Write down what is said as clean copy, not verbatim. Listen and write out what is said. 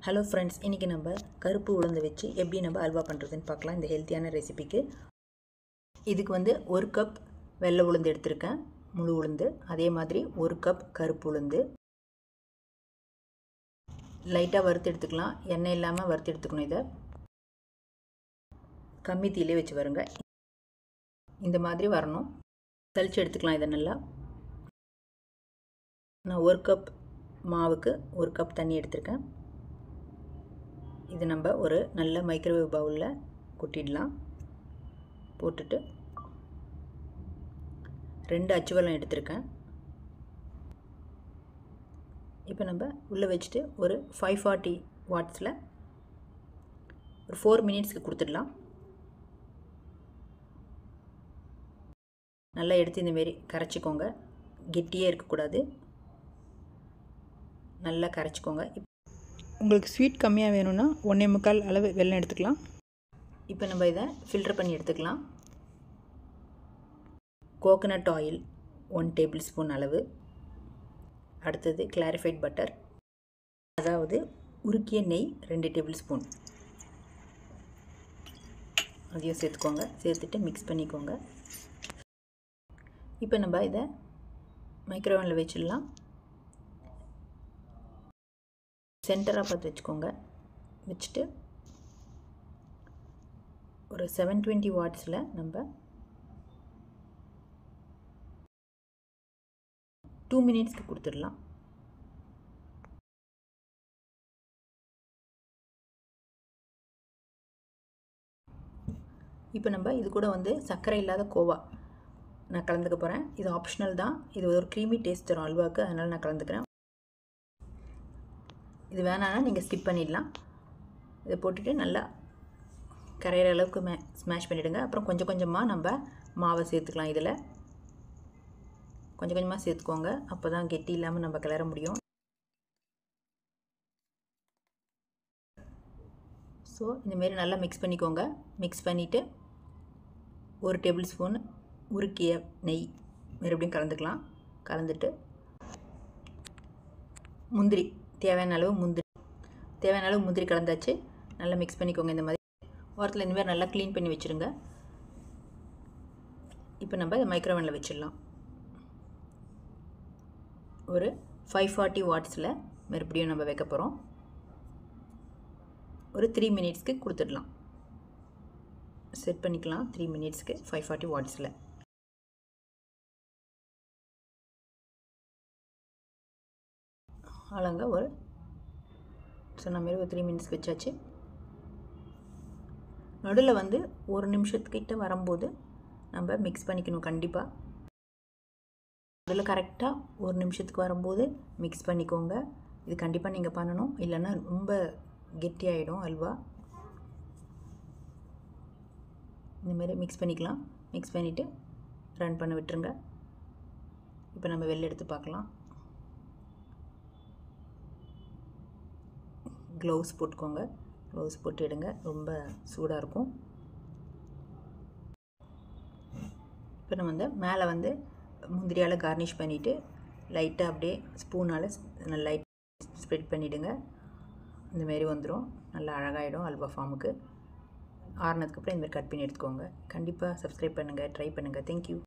Hello friends, இன்றைக்கி நம்ம கருப்பு உளுந்து வச்சு எப்படி நம்ம அல்வா பண்ணுறதுன்னு பார்க்கலாம். இந்த ஹெல்த்தியான ரெசிபிக்கு இதுக்கு ஒரு கப் வெள்ளை உளுந்து எடுத்திருக்கேன், முழு உளுந்து. அதே மாதிரி ஒரு கப் கருப்பு உளுந்து லைட்டாக வறுத்து எடுத்துக்கலாம். எண்ணெய் இல்லாமல் வறுத்து எடுத்துக்கணும். இதை கம்மி தீயிலே வச்சு வருங்க. இந்த மாதிரி வரணும். தளிச்சு எடுத்துக்கலாம். இதை நல்லா நான் ஒரு கப் மாவுக்கு ஒரு கப் தண்ணி எடுத்திருக்கேன். இது நம்ம ஒரு நல்ல மைக்ரோவேவ் பவுலில் கொட்டிடலாம். போட்டுட்டு 2 அச்சு வெல்லம் எடுத்திருக்கேன். இப்போ நம்ம உள்ளே வச்சுட்டு ஒரு 540 வாட்ஸில் ஒரு 4 மினிட்ஸ்க்கு கொடுத்துடலாம். நல்லா எடுத்து இந்தமாரி கரைச்சிக்கோங்க. கெட்டியே இருக்கக்கூடாது. நல்லா கரைச்சிக்கோங்க. உங்களுக்கு ஸ்வீட் கம்மியாக வேணும்னா 1.25 அளவு வெல்லம் எடுத்துக்கலாம். இப்போ நம்ம இதை ஃபில்டர் பண்ணி எடுத்துக்கலாம். கோகனட் ஆயில் 1 டேபிள் ஸ்பூன் அளவு. அடுத்தது கிளாரிஃபைட் பட்டர், அதாவது உருக்கிய நெய் 2 டேபிள் ஸ்பூன். அதையும் சேர்த்துக்கோங்க. சேர்த்துட்டு மிக்ஸ் பண்ணிக்கோங்க. இப்போ நம்ம இதை மைக்ரோவேவில் வச்சிடலாம். சென்டராக பார்த்து வச்சுக்கோங்க. வச்சுட்டு ஒரு 720 வாட்ஸில் நம்ம 2 மினிட்ஸ்க்கு கொடுத்துடலாம். இப்போ நம்ம இது கூட சர்க்கரை இல்லாத கோவா நான் கலந்துக்க போகிறேன். இது ஆப்ஷனல் தான். இது ஒரு க்ரீமி டேஸ்ட் தரும் அல்வாவுக்கு, அதனால் நான் கலந்துக்கிறேன். இது வேணான்னா நீங்கள் ஸ்கிப் பண்ணிடலாம். இதை போட்டுட்டு நல்லா கரையிற அளவுக்கு ஸ்மாஷ் பண்ணிவிடுங்க. அப்புறம் கொஞ்சம் கொஞ்சமாக நம்ம மாவை சேர்த்துக்கலாம். இதில் கொஞ்சம் கொஞ்சமாக சேர்த்துக்கோங்க. அப்போ தான் கெட்டி இல்லாமல் நம்ம கிளற முடியும். ஸோ இந்தமாரி நல்லா மிக்ஸ் பண்ணிக்கோங்க. மிக்ஸ் பண்ணிவிட்டு 1 டேபிள் ஸ்பூன் உருக்கிய நெய் மறுபடியும் கலந்துக்கலாம். கலந்துட்டு முந்திரி தேவையான அளவு முந்திரி கலந்தாச்சு. நல்லா மிக்ஸ் பண்ணிக்கோங்க. இந்த மாதிரி வாரத்தில் இந்தமாதிரி நல்லா க்ளீன் பண்ணி வச்சுருங்க. இப்போ நம்ம இதை மைக்ரோவேவில் வச்சிடலாம். ஒரு 540 வாட்ஸில் மறுபடியும் நம்ம வைக்க போகிறோம். ஒரு 3 மினிட்ஸ்க்கு கொடுத்துடலாம். செட் பண்ணிக்கலாம். 3 மினிட்ஸ்க்கு 540 வாட்ஸில். ஆளுங்க ஒரு சொன்ன மாதிரி ஒரு 3 மினிட்ஸ்க்கு வச்சாச்சு. நடுவில் 1 நிமிஷத்துக்கிட்ட வரும்போது நம்ம மிக்ஸ் பண்ணிக்கணும். கண்டிப்பாக நடுவில் கரெக்டாக 1 நிமிஷத்துக்கு வரும்போது மிக்ஸ் பண்ணிக்கோங்க. இது கண்டிப்பாக நீங்கள் பண்ணணும். இல்லைன்னா ரொம்ப கெட்டியாகிடும் அல்வா. இந்தமாரி மிக்ஸ் பண்ணிக்கலாம். மிக்ஸ் பண்ணிவிட்டு ரன் பண்ண விட்டுருங்க. இப்போ நம்ம வெளில எடுத்து பார்க்கலாம். க்ளவுஸ் போட்டுக்கோங்க. க்ளவுஸ் போட்டு எடுங்க. ரொம்ப சூடாக இருக்கும். இப்போ நம்ம மேலே முந்திரியால் கார்னிஷ் பண்ணிவிட்டு லைட்டாக அப்படியே ஸ்பூனால் லைட் ஸ்ப்ரெட் பண்ணிவிடுங்க. இந்தமாரி வந்துடும். நல்லா அழகாகிடும் அல்வா ஃபார்முக்கு. ஆறுனதுக்கப்புறம் இந்தமாரி கட் பண்ணி எடுத்துக்கோங்க. கண்டிப்பாக சப்ஸ்கிரைப் பண்ணுங்கள், ட்ரை பண்ணுங்கள். தேங்க்யூ.